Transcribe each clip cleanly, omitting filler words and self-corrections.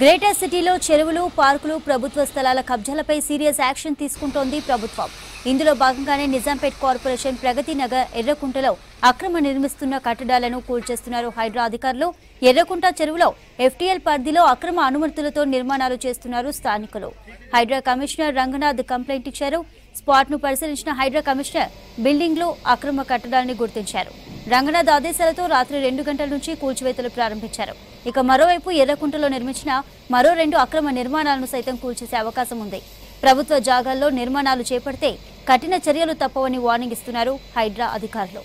Greater సిటీలో చెరువులు, పార్కులు, ప్రభుత్వ స్థలాల కబ్జాలపై సీరియస్ యాక్షన్ తీసుకుంటోంది ప్రభుత్వం. ఇందులో భాగంగానే నిజాంపేట్ కార్పొరేషన్ ప్రగతి నగర్ ఎర్రకుంటలో అక్రమ నిర్మిస్తున్న కట్టడాలను కూల్చేస్తున్నారు హైడ్రా అధికారులు. ఎర్రకుంట చెరువులో ఎఫ్టీఎల్ పరిధిలో అక్రమ అనుమతులతో నిర్మాణాలు చేస్తున్నారు స్థానికులు. హైడ్రా కమిషనర్ రంగనాథ్ కంప్లైంట్ ఇచ్చారు. స్పాట్ ను పరిశీలించిన హైడ్రా కమిషనర్ బిల్డింగ్లు అక్రమ కట్టడాలను గుర్తించారు. రంగనాథ్ ఆదేశాలతో రాత్రి 2 గంటల నుంచి కూల్చివేతలు ప్రారంభించారు. ఇక మరోవైపు ఎర్రకుంటలో నిర్మించిన మరో 2 అక్రమ నిర్మాణాలను సైతం కూల్చేసే అవకాశం ఉంది. ప్రభుత్వ జాగాల్లో నిర్మాణాలు చేపడితే కఠిన చర్యలు తప్పవని వార్నింగ్ ఇస్తున్నారు హైడ్రా అధికారులు.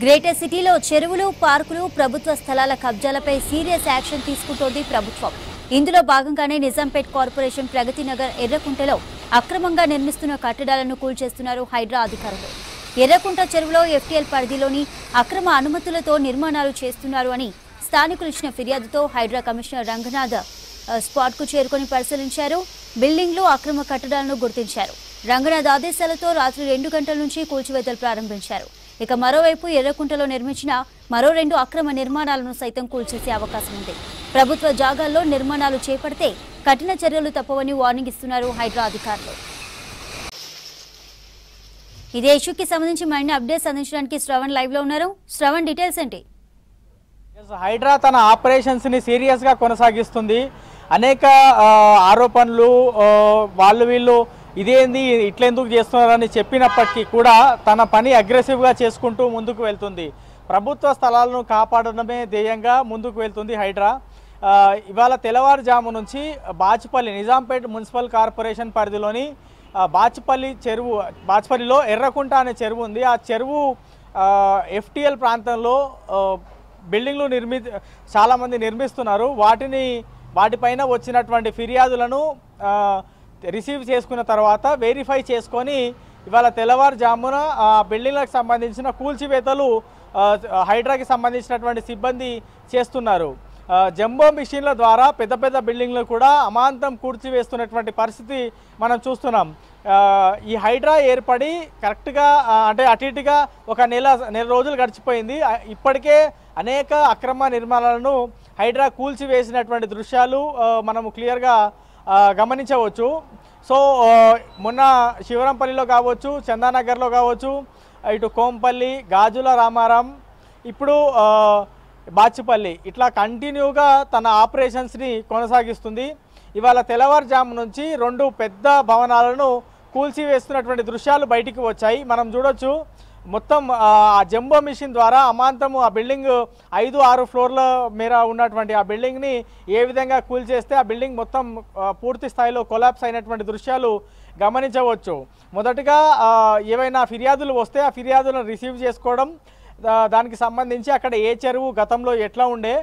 గ్రేటర్ సిటీలో చెరువులు, పార్కులు, ప్రభుత్వ స్థలాల కబ్జాలపై సీరియస్ యాక్షన్ తీసుకుంటోంది ప్రభుత్వం. ఇందులో భాగంగానే నిజాంపేట్ కార్పొరేషన్ ప్రగతి నగర్ ఎర్రకుంటలో అక్రమంగా నిర్మిస్తున్న కట్టడాలను కూల్చేస్తున్నారు హైడ్రా అధికారులు. ఎర్రకుంట చెరువులో ఎఫ్టీఎల్ పరిధిలోని అక్రమ అనుమతులతో నిర్మాణాలు చేస్తున్నారు అని స్థానికులు ఇచ్చిన ఫిర్యాదుతో హైడ్రా కమిషనర్ రంగనాథ్ స్పాట్ కు చేరుకొని పరిశీలించారు. బిల్డింగ్లు, అక్రమ కట్టడాలను గుర్తించారు. రంగనాథ్ ఆదేశాలతో రాత్రి 2 గంటల నుంచి కూల్చివేతలు ప్రారంభించారు. ఇక మరోవైపు ఎర్రకుంటలో నిర్మించిన మరో 2 అక్రమ నిర్మాణాలను సైతం కూల్చేసే అవకాశం ఉంది. ప్రభుత్వ జాగాల్లో నిర్మాణాలు చేపడితే కఠిన చర్యలు తప్పవని వార్నింగ్ ఇస్తున్నారు హైడ్రా అధికారులు. ఇదే ఇష్యూకి సంబంధించి మరిన్ని అప్డేట్స్ అందించడానికి శ్రవణ్ లైవ్ లో ఉన్నారు. శ్రవణ్, డీటెయిల్స్ ఏంటి? హైడ్రా తన ఆపరేషన్స్ ని సీరియస్ గా కొనసాగిస్తుంది. అనేక ఆరోపణలు వీళ్ళు ఇదేంది ఇట్లెందుకు చేస్తున్నారని చెప్పినప్పటికీ కూడా తన పని అగ్రెసివ్గా చేసుకుంటూ ముందుకు వెళ్తుంది. ప్రభుత్వ స్థలాలను కాపాడడమే ధ్యేయంగా ముందుకు వెళ్తుంది హైడ్రా. ఇవాళ తెల్లవారుజాము నుంచి బాచుపల్లి నిజాంపేట్ మున్సిపల్ కార్పొరేషన్ పరిధిలోని బాచుపల్లిలో ఎర్రకుంట అనే చెరువు ఉంది. ఆ చెరువు ఎఫ్టీఎల్ ప్రాంతంలో బిల్డింగ్లు చాలామంది నిర్మిస్తున్నారు. వాటిపైన వచ్చినటువంటి ఫిర్యాదులను రిసీవ్ చేసుకున్న తర్వాత వెరిఫై చేసుకొని ఇవాళ తెల్లవారుజామున బిల్డింగ్లకు సంబంధించిన కూల్చివేతలు హైడ్రాకి సంబంధించినటువంటి సిబ్బంది చేస్తున్నారు. జంబో మిషన్ల ద్వారా పెద్ద పెద్ద బిల్డింగ్లు కూడా అమాంతం కూల్చివేస్తున్నటువంటి పరిస్థితి మనం చూస్తున్నాం. ఈ హైడ్రా ఏర్పడి కరెక్ట్గా అంటే అటు ఇటుగా ఒక నెల రోజులు గడిచిపోయింది. ఇప్పటికే అనేక అక్రమ నిర్మాణాలను హైడ్రా కూల్చివేసినటువంటి దృశ్యాలు మనము క్లియర్గా గమనించవచ్చు. సో మొన్న శివరంపల్లిలో కావచ్చు, చందానగర్లో కావచ్చు, ఇటు కోంపల్లి, గాజుల రామారం, ఇప్పుడు బాచుపల్లి ఇట్లా కంటిన్యూగా తన ఆపరేషన్స్ని కొనసాగిస్తుంది. ఇవాళ తెల్లవారుజాము నుంచి 2 పెద్ద భవనాలను కూల్చివేస్తున్నటువంటి దృశ్యాలు బయటికి వచ్చాయి. మనం చూడొచ్చు. మొత్తం ఆ జంబో మిషన్ ద్వారా అమాంతము ఆ బిల్డింగ్ 5-6 ఫ్లోర్ల మేర ఉన్నటువంటి ఆ బిల్డింగ్ని ఏ విధంగా కూల్చేస్తే ఆ బిల్డింగ్ మొత్తం పూర్తి స్థాయిలో కొలాప్స్ అయినటువంటి దృశ్యాలు గమనించవచ్చు. మొదటగా ఏవైనా ఫిర్యాదులు వస్తే ఆ ఫిర్యాదులను రిసీవ్ చేసుకోవడం, దానికి సంబంధించి అక్కడ ఏ చెరువు గతంలో ఎట్లా ఉండే,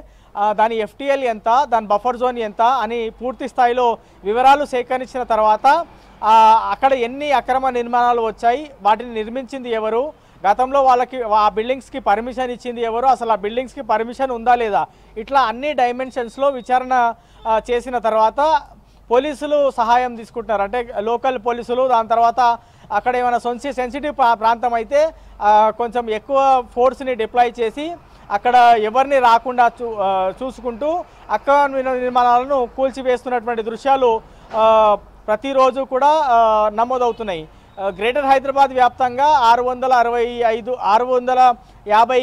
దాని ఎఫ్టీఎల్ ఎంత, దాని బఫర్ జోన్ ఎంత అని పూర్తి స్థాయిలో వివరాలు సేకరించిన తర్వాత అక్కడ ఎన్ని అక్రమ నిర్మాణాలు వచ్చాయి, వాటిని నిర్మించింది ఎవరు, గతంలో వాళ్ళకి ఆ బిల్డింగ్స్కి పర్మిషన్ ఇచ్చింది ఎవరు, అసలు ఆ బిల్డింగ్స్కి పర్మిషన్ ఉందా లేదా, ఇట్లా అన్ని డైమెన్షన్స్లో విచారణ చేసిన తర్వాత పోలీసులు సహాయం తీసుకుంటున్నారు. అంటే లోకల్ పోలీసులు. దాని తర్వాత అక్కడ ఏమైనా సెన్సిటివ్ ప్రాంతం అయితే కొంచెం ఎక్కువ ఫోర్స్ని డిప్లాయ్ చేసి అక్కడ ఎవరిని రాకుండా చూసుకుంటూ అక్రమ నిర్మాణాలను కూల్చివేస్తున్నటువంటి దృశ్యాలు ప్రతిరోజు కూడా నమోదవుతున్నాయి. గ్రేటర్ హైదరాబాద్ వ్యాప్తంగా 650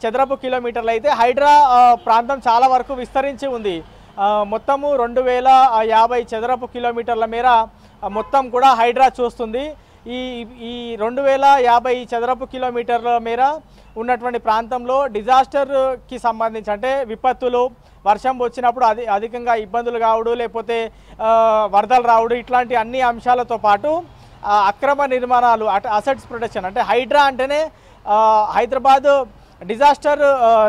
చదరపు కిలోమీటర్లు అయితే హైడ్రా ప్రాంతం చాలా వరకు విస్తరించి ఉంది. మొత్తము 2050 చదరపు కిలోమీటర్ల మేర మొత్తం కూడా హైడ్రా చూస్తుంది. ఈ 2050 చదరపు కిలోమీటర్ల మేర ఉన్నటువంటి ప్రాంతంలో డిజాస్టర్కి సంబంధించి అంటే విపత్తులు, వర్షం వచ్చినప్పుడు అధికంగా ఇబ్బందులు కావడు, లేకపోతే వరదలు రావడు, ఇట్లాంటి అన్ని అంశాలతో పాటు అక్రమ నిర్మాణాలు, అసెట్స్ ప్రొటెక్షన్ అంటే హైడ్రా అంటేనే హైదరాబాద్ డిజాస్టర్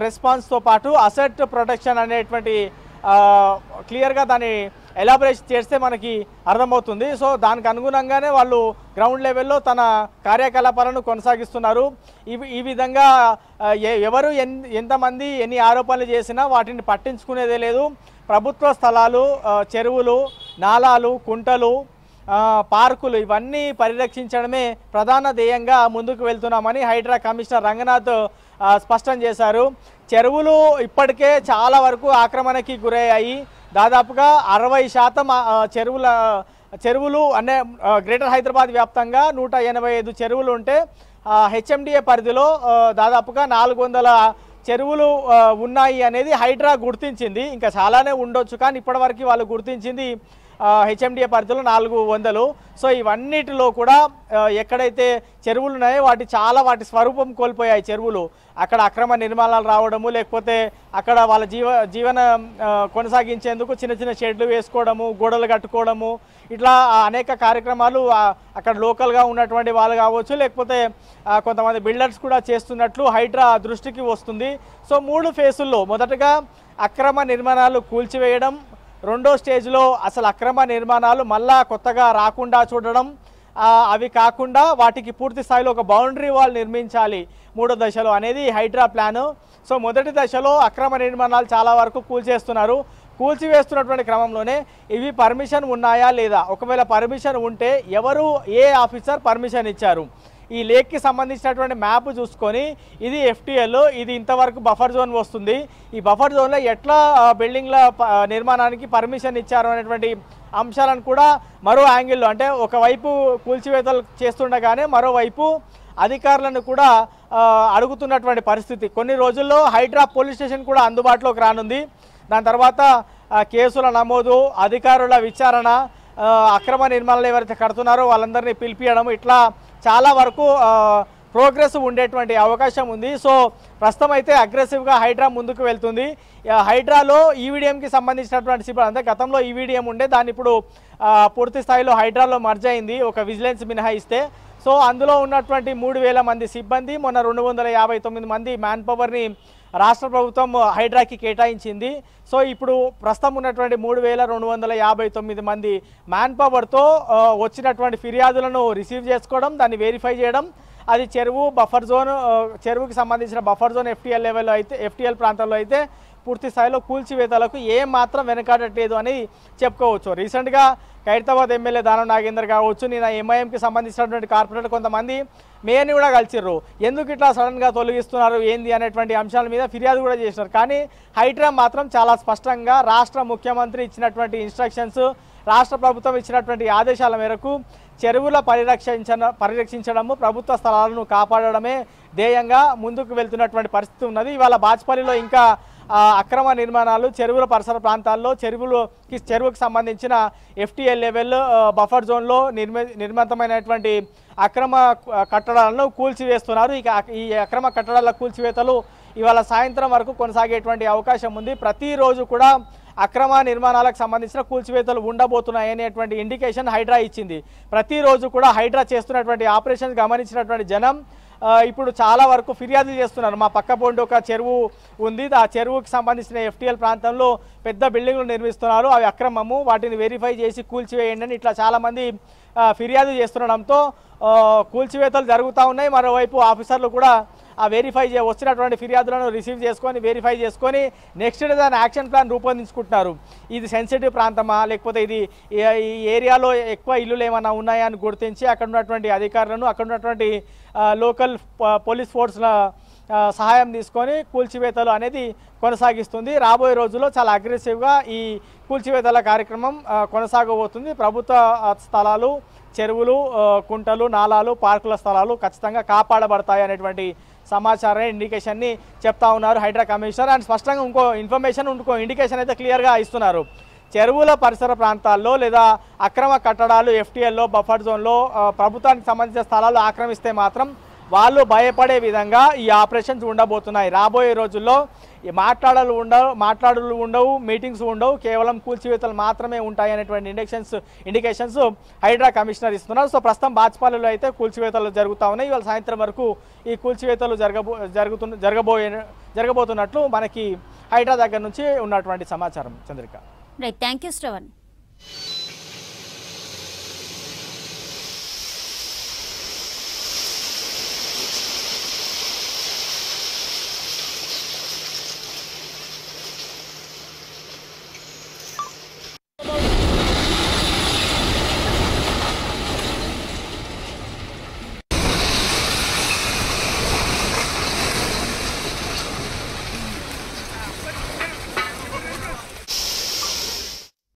రెస్పాన్స్తో పాటు అసెట్ ప్రొటెక్షన్ అనేటువంటి క్లియర్గా దాన్ని ఎలాబరేషన్ చేస్తే మనకి అర్థమవుతుంది. సో దానికి అనుగుణంగానే వాళ్ళు గ్రౌండ్ లెవెల్లో తన కార్యకలాపాలను కొనసాగిస్తున్నారు. ఈ విధంగా ఎవరు ఎంతమంది ఎన్ని ఆరోపణలు చేసినా వాటిని పట్టించుకునేదే లేదు. ప్రభుత్వ స్థలాలు, చెరువులు, నాలాలు, కుంటలు, పార్కులు ఇవన్నీ పరిరక్షించడమే ప్రధాన ధ్యేయంగా ముందుకు వెళ్తున్నామని హైడ్రా కమిషనర్ రంగనాథ్ స్పష్టం చేశారు. చెరువులు ఇప్పటికే చాలా వరకు ఆక్రమణకి గురయ్యాయి. దాదాపుగా 60% చెరువులు అనే గ్రేటర్ హైదరాబాద్ వ్యాప్తంగా 185 చెరువులు ఉంటే హెచ్ఎండిఏ పరిధిలో దాదాపుగా 400 చెరువులు ఉన్నాయి అనేది హైడ్రా గుర్తించింది. ఇంకా చాలానే ఉండొచ్చు, కానీ ఇప్పటివరకు వాళ్ళు గుర్తించింది హెచ్ఎండిఏ పరిధిలో 400. సో ఇవన్నిటిలో కూడా ఎక్కడైతే చెరువులు ఉన్నాయో వాటి స్వరూపం కోల్పోయాయి. చెరువులు అక్కడ అక్రమ నిర్మాణాలు రావడము, లేకపోతే అక్కడ వాళ్ళ జీవన కొనసాగించేందుకు చిన్న చిన్న షెడ్లు వేసుకోవడము, గోడలు కట్టుకోవడము, ఇట్లా అనేక కార్యక్రమాలు అక్కడ లోకల్గా ఉన్నటువంటి వాళ్ళు కావచ్చు, లేకపోతే కొంతమంది బిల్డర్స్ కూడా చేస్తున్నట్లు హైడ్రా దృష్టికి వస్తుంది. సో 3 ఫేజుల్లో మొదటగా అక్రమ నిర్మాణాలు కూల్చివేయడం, రెండో స్టేజ్లో అసలు అక్రమ నిర్మాణాలు మళ్ళా కొత్తగా రాకుండా చూడడం, అవి కాకుండా వాటికి పూర్తి స్థాయిలో ఒక బౌండరీ వాల్ నిర్మించాలి 3వ దశలో అనేది హైడ్రా ప్లాను. సో మొదటి దశలో అక్రమ నిర్మాణాలు చాలా వరకు కూల్చేస్తున్నారు. కూల్చివేస్తున్నటువంటి క్రమంలోనే ఇవి పర్మిషన్ ఉన్నాయా లేదా, ఒకవేళ పర్మిషన్ ఉంటే ఎవరు ఏ ఆఫీసర్ పర్మిషన్ ఇచ్చారు, ఈ లేక్కి సంబంధించినటువంటి మ్యాప్ చూసుకొని ఇది ఎఫ్టీఎల్, ఇది ఇంతవరకు బఫర్ జోన్ వస్తుంది, ఈ బఫర్ జోన్లో ఎట్లా బిల్డింగ్ల నిర్మాణానికి పర్మిషన్ ఇచ్చారు అనేటువంటి అంశాలను కూడా మరో యాంగిల్లో, అంటే ఒకవైపు కూల్చివేతలు చేస్తుండగానే మరోవైపు అధికారులను కూడా అడుగుతున్నటువంటి పరిస్థితి. కొన్ని రోజుల్లో హైడ్రా పోలీస్ స్టేషన్ కూడా అందుబాటులోకి రానుంది. దాని తర్వాత కేసుల నమోదు, అధికారుల విచారణ, అక్రమ నిర్మాణాలు ఎవరైతే కడుతున్నారో వాళ్ళందరినీ పిలిపియడం, ఇట్లా చాలా వరకు ప్రోగ్రెస్ ఉండేటువంటి అవకాశం ఉంది. సో ప్రస్తుతం అయితే అగ్రెసివ్గా హైడ్రా ముందుకు వెళ్తుంది. హైడ్రాలో ఈవీడిఎంకి సంబంధించినటువంటి సిబ్బంది, అంటే గతంలో ఈవీడిఎం ఉండే, దాన్ని ఇప్పుడు పూర్తి స్థాయిలో హైడ్రాలో మర్జ్ అయింది ఒక విజిలెన్స్ మినహాయిస్తే. సో అందులో ఉన్నటువంటి 3000 మంది సిబ్బంది, మొన్న 259 మంది మ్యాన్ పవర్ని రాష్ట్ర ప్రభుత్వం హైడ్రాకి కేటాయించింది. సో ఇప్పుడు ప్రస్తుతం ఉన్నటువంటి 3259 మంది మ్యాన్ పవర్తో వచ్చినటువంటి ఫిర్యాదులను రిసీవ్ చేసుకోవడం, దాన్ని వెరిఫై చేయడం, అది చెరువు బఫర్ జోన్, చెరువుకి సంబంధించిన బఫర్ జోన్ ఎఫ్టీఎల్ లెవెల్లో అయితే, ఎఫ్టీఎల్ ప్రాంతాల్లో అయితే పూర్తి స్థాయిలో కూల్చివేతలకు ఏం మాత్రం వెనకాడట్లేదు అని చెప్పుకోవచ్చు. రీసెంట్గా ఖైరతాబాద్ ఎమ్మెల్యే దానం నాగేందర్ కావచ్చు, నేను ఎంఐఎంకి సంబంధించినటువంటి కార్పొరేటర్ కొంతమంది మేయర్ని కూడా కలిసిర్రు, ఎందుకు ఇట్లా సడన్గా తొలగిస్తున్నారు ఏంది అనేటువంటి అంశాల మీద ఫిర్యాదు కూడా చేసినారు. కానీ హైడ్రా మాత్రం చాలా స్పష్టంగా రాష్ట్ర ముఖ్యమంత్రి ఇచ్చినటువంటి ఇన్స్ట్రక్షన్స్, రాష్ట్ర ప్రభుత్వం ఇచ్చినటువంటి ఆదేశాల మేరకు చెరువుల పరిరక్షించడము, ప్రభుత్వ స్థలాలను కాపాడడమే ధ్యేయంగా ముందుకు వెళ్తున్నటువంటి పరిస్థితి ఉన్నది. ఇవాళ బాచ్పల్లిలో ఇంకా అక్రమ నిర్మాణాలు చెరువుల పరిసర ప్రాంతాల్లో చెరువుకి సంబంధించిన ఎఫ్టీఎల్ లెవెల్ బఫర్ జోన్లో నిర్మితమైనటువంటి అక్రమ కట్టడాలను కూల్చివేస్తున్నారు. ఇక ఈ అక్రమ కట్టడాల కూల్చివేతలు ఇవాళ సాయంత్రం వరకు కొనసాగేటువంటి అవకాశం ఉంది. ప్రతిరోజు కూడా అక్రమ నిర్మాణాలకు సంబంధించిన కూల్చివేతలు ఉండబోతున్నాయి అనేటువంటి ఇండికేషన్ హైడ్రా ఇచ్చింది. ప్రతిరోజు కూడా హైడ్రా చేస్తున్నటువంటి ఆపరేషన్స్ గమనించినటువంటి జనం ఇప్పుడు చాలా వరకు ఫిర్యాదులు చేస్తున్నారు. మా పక్క పొంటి ఒక చెరువు ఉంది, ఆ చెరువుకి సంబంధించిన ఎఫ్టీఎల్ ప్రాంతంలో పెద్ద బిల్డింగ్లు నిర్మిస్తున్నారు, అవి అక్రమము, వాటిని వెరిఫై చేసి కూల్చివేయండి అని ఇట్లా చాలామంది ఫిర్యాదు చేస్తుండడంతో కూల్చివేతలు జరుగుతూ ఉన్నాయి. మరోవైపు ఆఫీసర్లు కూడా వచ్చినటువంటి ఫిర్యాదులను రిసీవ్ చేసుకొని వెరిఫై చేసుకొని నెక్స్ట్ డే దాని యాక్షన్ ప్లాన్ రూపొందించుకుంటున్నారు. ఇది సెన్సిటివ్ ప్రాంతమా, లేకపోతే ఇది ఈ ఏరియాలో ఎక్కువ ఇల్లులు ఏమైనా ఉన్నాయా అని గుర్తించి అక్కడ ఉన్నటువంటి అధికారులను, అక్కడ ఉన్నటువంటి లోకల్ పోలీస్ ఫోర్స్ల సహాయం తీసుకొని కూల్చివేతలు అనేది కొనసాగిస్తుంది. రాబోయే రోజుల్లో చాలా అగ్రెసివ్గా ఈ కూల్చివేతల కార్యక్రమం కొనసాగబోతుంది. ప్రభుత్వ స్థలాలు, చెరువులు, కుంటలు, నాలాలు, పార్కుల స్థలాలు ఖచ్చితంగా కాపాడబడతాయి అనేటువంటి సమాచారం ఇండికేషన్ని చెప్తా ఉన్నారు హైడ్రా కమిషనర్. అండ్ స్పష్టంగా ఇంకో ఇండికేషన్ అయితే క్లియర్గా ఇస్తున్నారు. చెరువుల పరిసర ప్రాంతాల్లో లేదా అక్రమ కట్టడాలు ఎఫ్టీఎల్లో బఫర్ జోన్లో ప్రభుత్వానికి సంబంధించిన స్థలాలు ఆక్రమిస్తే మాత్రం వాళ్ళు భయపడే విధంగా ఈ ఆపరేషన్స్ ఉండబోతున్నాయి. రాబోయే రోజుల్లో ఈ మాట్లాడులు ఉండవు, మీటింగ్స్ ఉండవు, కేవలం కూల్చివేతలు మాత్రమే ఉంటాయి అనేటువంటి ఇండికేషన్స్ హైడ్రా కమిషనర్ ఇస్తున్నారు. సో ప్రస్తుతం బాచ్పల్లిలో అయితే కూల్చివేతలు జరుగుతూ ఉన్నాయి. ఇవాళ సాయంత్రం వరకు ఈ కూల్చివేతలు జరగబోతున్నట్లు మనకి హైడ్రా దగ్గర నుంచి ఉన్నటువంటి సమాచారం. Chandrika. Right, thank you Shravan.